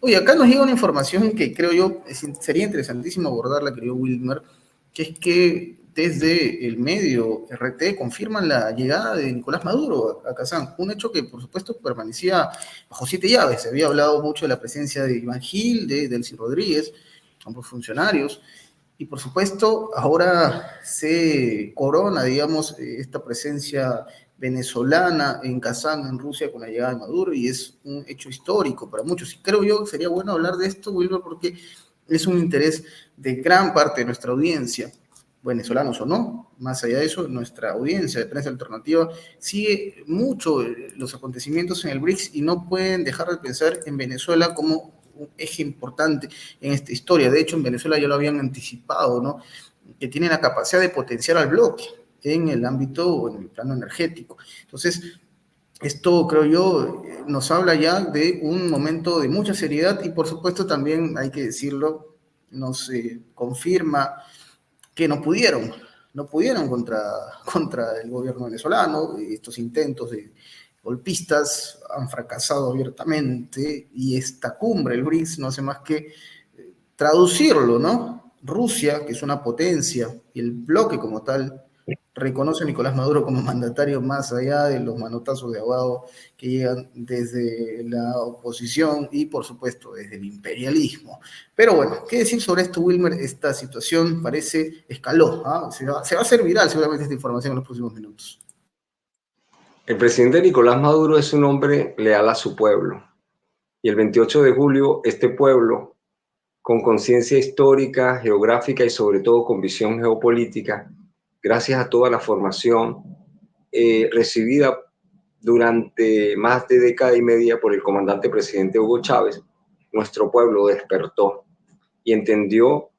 Oye, acá nos llega una información que creo yo sería interesantísimo abordarla, querido Wilmer, que es que desde el medio RT confirman la llegada de Nicolás Maduro a Kazán, un hecho que por supuesto permanecía bajo siete llaves. Se había hablado mucho de la presencia de Iván Gil, de Delcy Rodríguez, ambos funcionarios, y por supuesto ahora se corona, digamos, esta presencia venezolana en Kazán, en Rusia, con la llegada de Maduro, y es un hecho histórico para muchos. Y creo yo que sería bueno hablar de esto, Wilber, porque es un interés de gran parte de nuestra audiencia, venezolanos o no. Más allá de eso, nuestra audiencia de prensa alternativa sigue mucho los acontecimientos en el BRICS y no pueden dejar de pensar en Venezuela como un eje importante en esta historia. De hecho, en Venezuela ya lo habían anticipado, ¿no? Que tienen la capacidad de potenciar al bloque en el ámbito o en el plano energético. Entonces, esto creo yo nos habla ya de un momento de mucha seriedad y por supuesto también hay que decirlo, nos confirma que no pudieron contra el gobierno venezolano. Estos intentos de golpistas han fracasado abiertamente y esta cumbre, el BRICS, no hace más que traducirlo, ¿no? Rusia, que es una potencia, y el bloque como tal, reconoce a Nicolás Maduro como mandatario más allá de los manotazos de ahogado que llegan desde la oposición y, por supuesto, desde el imperialismo. Pero bueno, ¿qué decir sobre esto, Wilmer? Esta situación parece escaló, ¿ah? Se va a hacer viral seguramente esta información en los próximos minutos. El presidente Nicolás Maduro es un hombre leal a su pueblo. Y el 28 de julio, este pueblo, con conciencia histórica, geográfica y sobre todo con visión geopolítica, gracias a toda la formación recibida durante más de década y media por el comandante presidente Hugo Chávez, nuestro pueblo despertó y entendió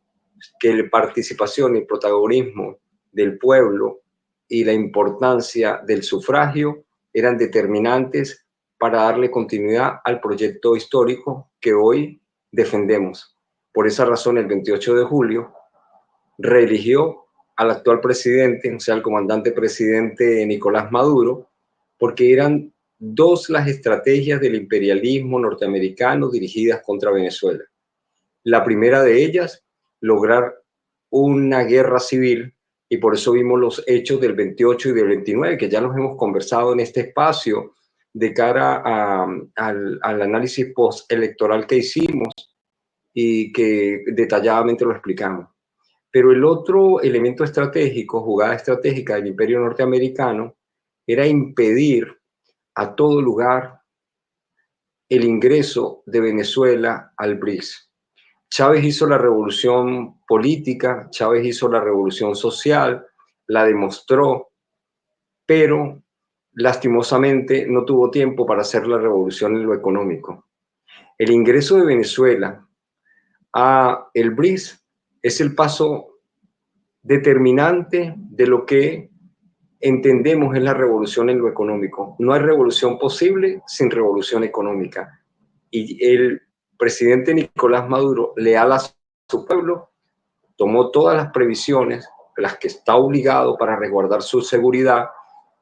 que la participación y protagonismo del pueblo y la importancia del sufragio eran determinantes para darle continuidad al proyecto histórico que hoy defendemos. Por esa razón, el 28 de julio reeligió al actual presidente, o sea, al comandante presidente Nicolás Maduro, porque eran dos las estrategias del imperialismo norteamericano dirigidas contra Venezuela. La primera de ellas, lograr una guerra civil, y por eso vimos los hechos del 28 y del 29, que ya los hemos conversado en este espacio de cara al análisis postelectoral que hicimos y que detalladamente lo explicamos. Pero el otro elemento estratégico, jugada estratégica del imperio norteamericano, era impedir a todo lugar el ingreso de Venezuela al BRICS. Chávez hizo la revolución política, Chávez hizo la revolución social, la demostró, pero lastimosamente no tuvo tiempo para hacer la revolución en lo económico. El ingreso de Venezuela a el BRICS es el paso determinante de lo que entendemos es la revolución en lo económico. No hay revolución posible sin revolución económica. Y el presidente Nicolás Maduro, leal a su pueblo, tomó todas las previsiones, las que está obligado para resguardar su seguridad.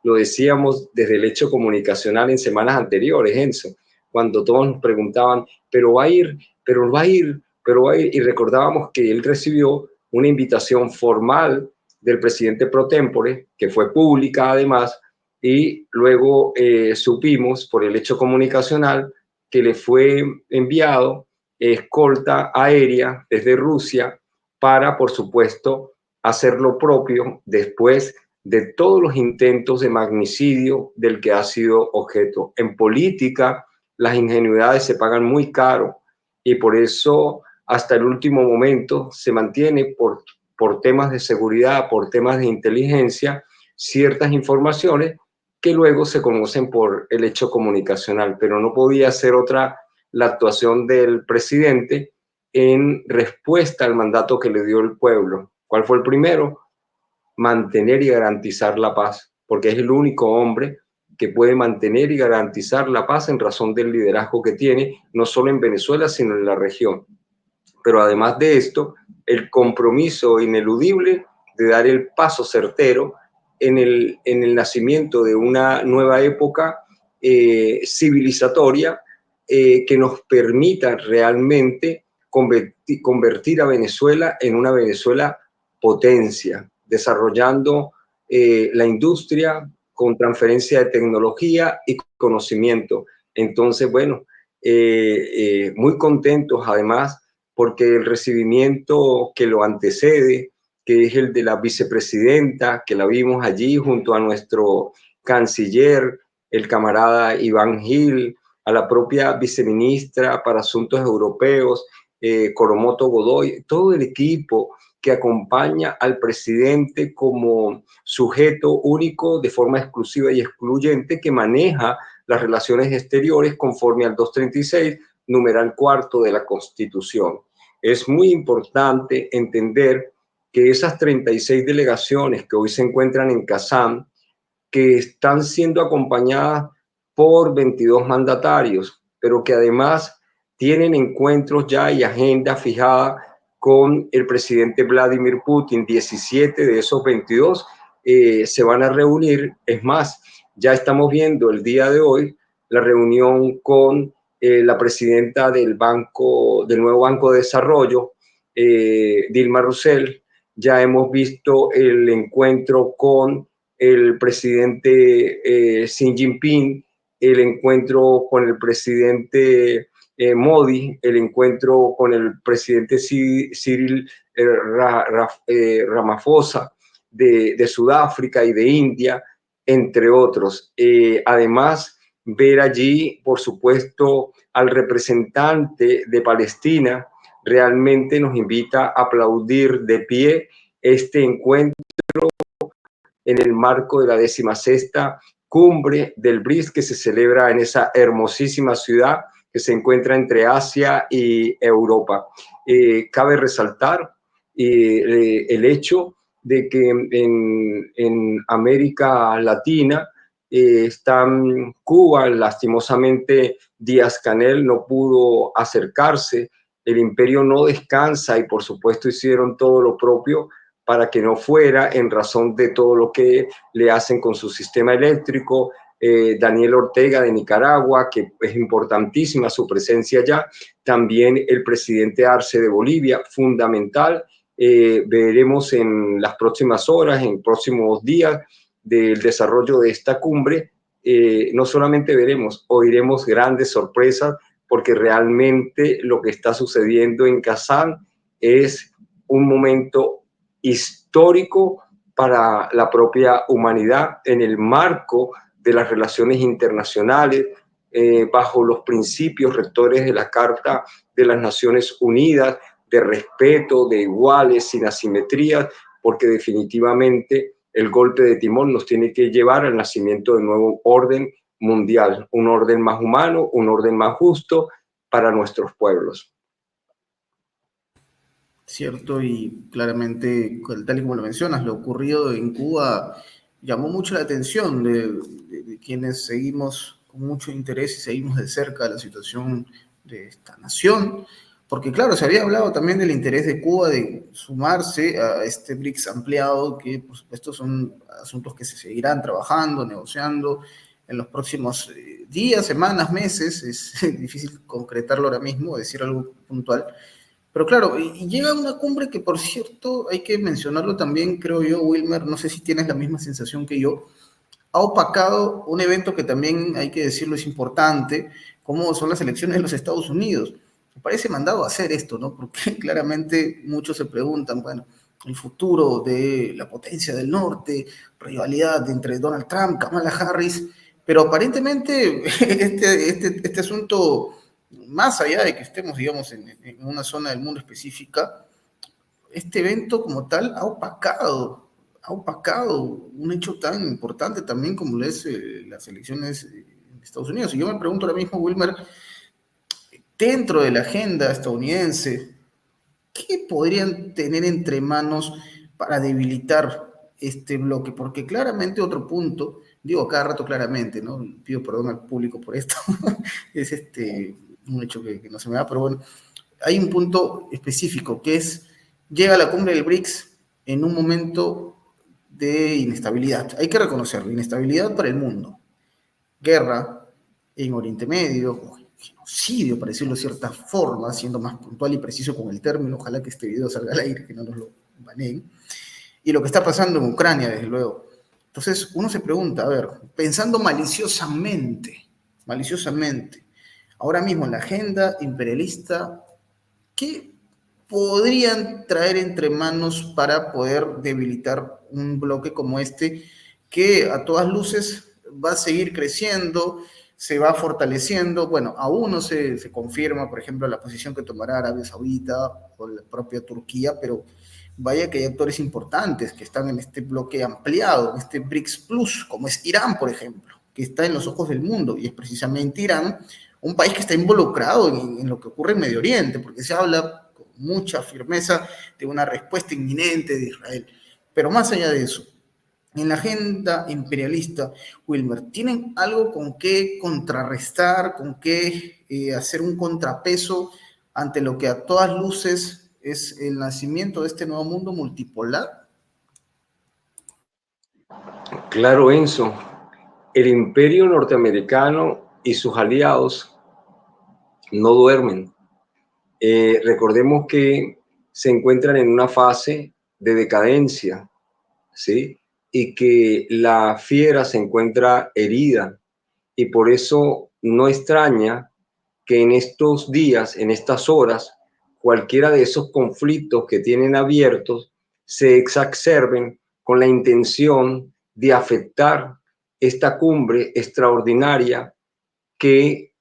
Lo decíamos desde el hecho comunicacional en semanas anteriores, Enzo, cuando todos nos preguntaban, pero va a ir, pero va a ir, pero va a ir, y recordábamos que él recibió una invitación formal del presidente pro tempore, que fue pública además, y luego supimos por el hecho comunicacional que le fue enviado escolta aérea desde Rusia para, por supuesto, hacer lo propio después de todos los intentos de magnicidio del que ha sido objeto. En política, las ingenuidades se pagan muy caro y por eso hasta el último momento se mantiene por temas de seguridad, por temas de inteligencia, ciertas informaciones que luego se conocen por el hecho comunicacional, pero no podía ser otra la actuación del presidente en respuesta al mandato que le dio el pueblo. ¿Cuál fue el primero? Mantener y garantizar la paz, porque es el único hombre que puede mantener y garantizar la paz en razón del liderazgo que tiene, no solo en Venezuela, sino en la región. Pero además de esto, el compromiso ineludible de dar el paso certero en el nacimiento de una nueva época civilizatoria que nos permita realmente convertir a Venezuela en una Venezuela potencia, desarrollando la industria con transferencia de tecnología y conocimiento. Entonces, bueno, muy contentos además porque el recibimiento que lo antecede, que es el de la vicepresidenta, que la vimos allí junto a nuestro canciller, el camarada Iván Gil, a la propia viceministra para Asuntos Europeos, Coromoto Godoy, todo el equipo que acompaña al presidente como sujeto único de forma exclusiva y excluyente que maneja las relaciones exteriores conforme al 236, numeral cuarto de la Constitución. Es muy importante entender que esas 36 delegaciones que hoy se encuentran en Kazán, que están siendo acompañadas por 22 mandatarios, pero que además tienen encuentros ya y agenda fijada con el presidente Vladimir Putin. 17 de esos 22 se van a reunir. Es más, ya estamos viendo el día de hoy la reunión con la presidenta del nuevo Banco de Desarrollo, Dilma Rousseff. Ya hemos visto el encuentro con el presidente Xi Jinping, el encuentro con el presidente Modi, el encuentro con el presidente Cyril Ramaphosa de Sudáfrica y de India, entre otros. Además, ver allí, por supuesto, al representante de Palestina, realmente nos invita a aplaudir de pie este encuentro en el marco de la 16ª cumbre del BRICS que se celebra en esa hermosísima ciudad que se encuentra entre Asia y Europa. Cabe resaltar el hecho de que en América Latina están Cuba, lastimosamente Díaz-Canel no pudo acercarse, el imperio no descansa y por supuesto hicieron todo lo propio para que no fuera en razón de todo lo que le hacen con su sistema eléctrico. Daniel Ortega de Nicaragua, que es importantísima su presencia allá. También el presidente Arce de Bolivia, fundamental. Veremos en las próximas horas, en próximos días del desarrollo de esta cumbre. No solamente veremos, oiremos grandes sorpresas, porque realmente lo que está sucediendo en Kazán es un momento histórico para la propia humanidad en el marco de las relaciones internacionales, bajo los principios rectores de la Carta de las Naciones Unidas, de respeto, de iguales, sin asimetrías, porque definitivamente el golpe de timón nos tiene que llevar al nacimiento de un nuevo orden mundial, un orden más humano, un orden más justo para nuestros pueblos. Cierto, y claramente, tal y como lo mencionas, lo ocurrido en Cuba llamó mucho la atención de quienes seguimos con mucho interés y seguimos de cerca la situación de esta nación, porque claro, se había hablado también del interés de Cuba de sumarse a este BRICS ampliado, que por supuesto son asuntos que se seguirán trabajando, negociando en los próximos días, semanas, meses. Es difícil concretarlo ahora mismo, decir algo puntual. Pero claro, y llega a una cumbre que, por cierto, hay que mencionarlo también, creo yo, Wilmer, no sé si tienes la misma sensación que yo, ha opacado un evento que también, hay que decirlo, es importante, como son las elecciones de los Estados Unidos. Me parece mandado a hacer esto, ¿no? Porque claramente muchos se preguntan, bueno, el futuro de la potencia del norte, rivalidad entre Donald Trump, Kamala Harris, pero aparentemente este asunto, más allá de que estemos, digamos, en una zona del mundo específica, este evento como tal ha opacado un hecho tan importante también como lo es las elecciones en Estados Unidos. Y yo me pregunto ahora mismo, Wilmer, dentro de la agenda estadounidense, ¿qué podrían tener entre manos para debilitar este bloque? Porque claramente otro punto, digo cada rato claramente, ¿no? Pido perdón al público por esto, es un hecho que no se me da, pero bueno, hay un punto específico que es, llega la cumbre del BRICS en un momento de inestabilidad. Hay que reconocerlo, inestabilidad para el mundo. Guerra en Oriente Medio, genocidio, para decirlo de cierta forma, siendo más puntual y preciso con el término, ojalá que este video salga al aire, que no nos lo baneen, y lo que está pasando en Ucrania, desde luego. Entonces, uno se pregunta, a ver, pensando maliciosamente, ahora mismo en la agenda imperialista, ¿qué podrían traer entre manos para poder debilitar un bloque como este, que a todas luces va a seguir creciendo, se va fortaleciendo? Bueno, aún no se confirma, por ejemplo, la posición que tomará Arabia Saudita o la propia Turquía, pero vaya que hay actores importantes que están en este bloque ampliado, en este BRICS Plus, como es Irán, por ejemplo, que está en los ojos del mundo, y es precisamente Irán un país que está involucrado en lo que ocurre en Medio Oriente, porque se habla con mucha firmeza de una respuesta inminente de Israel. Pero más allá de eso, en la agenda imperialista, Wilmer, ¿tienen algo con qué contrarrestar, con qué hacer un contrapeso ante lo que a todas luces es el nacimiento de este nuevo mundo multipolar? Claro, Enzo, el imperio norteamericano y sus aliados no duermen. Recordemos que se encuentran en una fase de decadencia, ¿sí? Y que la fiera se encuentra herida, y por eso no extraña que en estos días, en estas horas, cualquiera de esos conflictos que tienen abiertos se exacerben con la intención de afectar esta cumbre extraordinaria que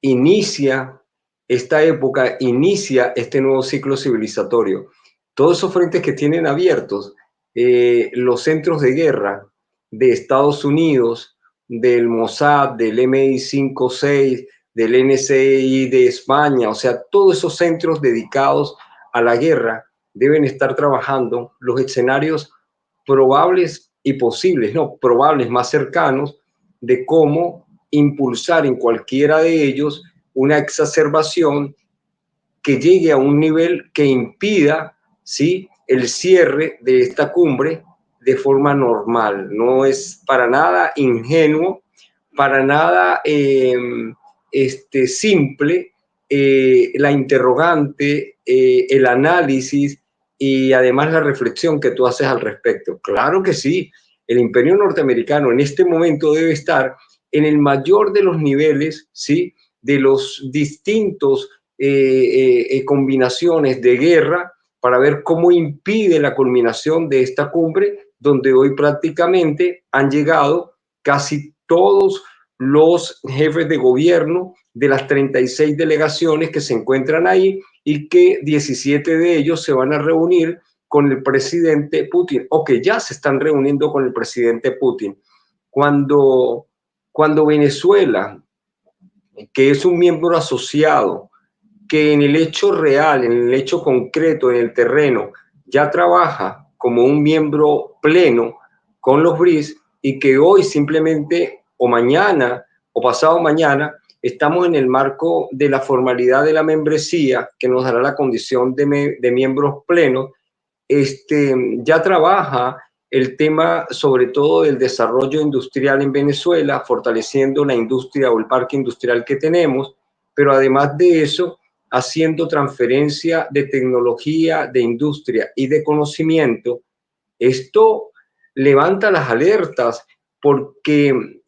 inicia esta época, inicia este nuevo ciclo civilizatorio. Todos esos frentes que tienen abiertos, los centros de guerra de Estados Unidos, del Mossad, del MI5-6, del NSI de España, o sea, todos esos centros dedicados a la guerra deben estar trabajando los escenarios probables y posibles, no, probables más cercanos, de cómo impulsar en cualquiera de ellos una exacerbación que llegue a un nivel que impida, ¿sí?, el cierre de esta cumbre de forma normal. No es para nada ingenuo, para nada simple la interrogante, el análisis y además la reflexión que tú haces al respecto. Claro que sí, el imperio norteamericano en este momento debe estar en el mayor de los niveles, ¿sí?, de los distintos combinaciones de guerra para ver cómo impide la culminación de esta cumbre, donde hoy prácticamente han llegado casi todos los jefes de gobierno de las 36 delegaciones que se encuentran ahí, y que 17 de ellos se van a reunir con el presidente Putin, o que ya se están reuniendo con el presidente Putin. Cuando Venezuela, que es un miembro asociado, que en el hecho real, en el hecho concreto, en el terreno, ya trabaja como un miembro pleno con los BRICS, y que hoy simplemente, o mañana, o pasado mañana, estamos en el marco de la formalidad de la membresía, que nos dará la condición de miembros plenos, ya trabaja el tema sobre todo del desarrollo industrial en Venezuela, fortaleciendo la industria o el parque industrial que tenemos, pero además de eso, haciendo transferencia de tecnología, de industria y de conocimiento. Esto levanta las alertas porque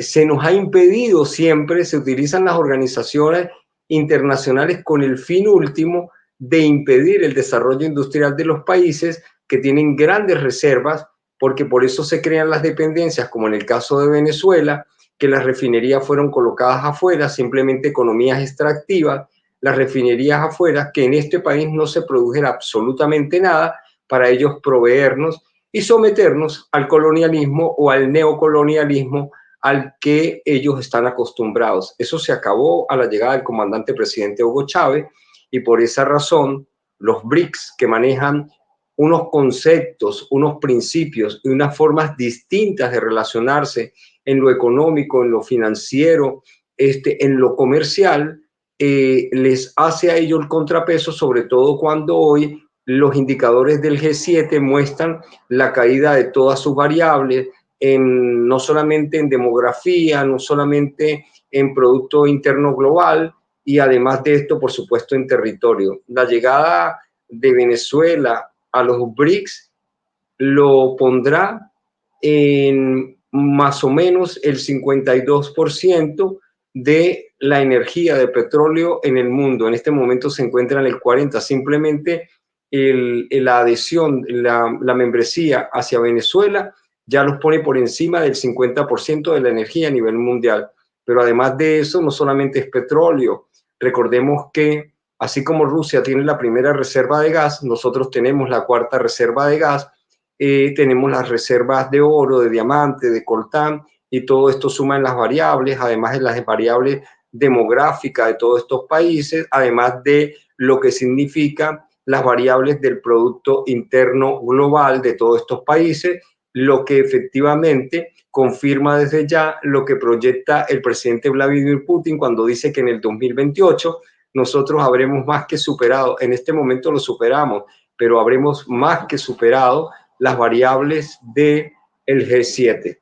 se nos ha impedido siempre, se utilizan las organizaciones internacionales con el fin último de impedir el desarrollo industrial de los países que tienen grandes reservas, porque por eso se crean las dependencias, como en el caso de Venezuela, que las refinerías fueron colocadas afuera, simplemente economías extractivas, las refinerías afuera, que en este país no se produjera absolutamente nada para ellos proveernos y someternos al colonialismo o al neocolonialismo al que ellos están acostumbrados. Eso se acabó a la llegada del comandante presidente Hugo Chávez, y por esa razón los BRICS, que manejan unos conceptos, unos principios y unas formas distintas de relacionarse en lo económico, en lo financiero, en lo comercial, les hace a ellos el contrapeso, sobre todo cuando hoy los indicadores del G7 muestran la caída de todas sus variables, no solamente en demografía, no solamente en Producto Interno Global, y además de esto, por supuesto, en territorio. La llegada de Venezuela a los BRICS lo pondrá en más o menos el 52% de la energía de petróleo en el mundo. En este momento se encuentra en el 40%. Simplemente la adhesión, la membresía hacia Venezuela ya los pone por encima del 50% de la energía a nivel mundial. Pero además de eso, no solamente es petróleo. Recordemos que así como Rusia tiene la primera reserva de gas, nosotros tenemos la cuarta reserva de gas. Tenemos las reservas de oro, de diamante, de coltán, y todo esto suma en las variables, además de las variables demográficas de todos estos países, además de lo que significa las variables del Producto Interno Global de todos estos países, lo que efectivamente confirma desde ya lo que proyecta el presidente Vladimir Putin cuando dice que en el 2028 nosotros habremos más que superado, en este momento lo superamos, pero habremos más que superado las variables del G7.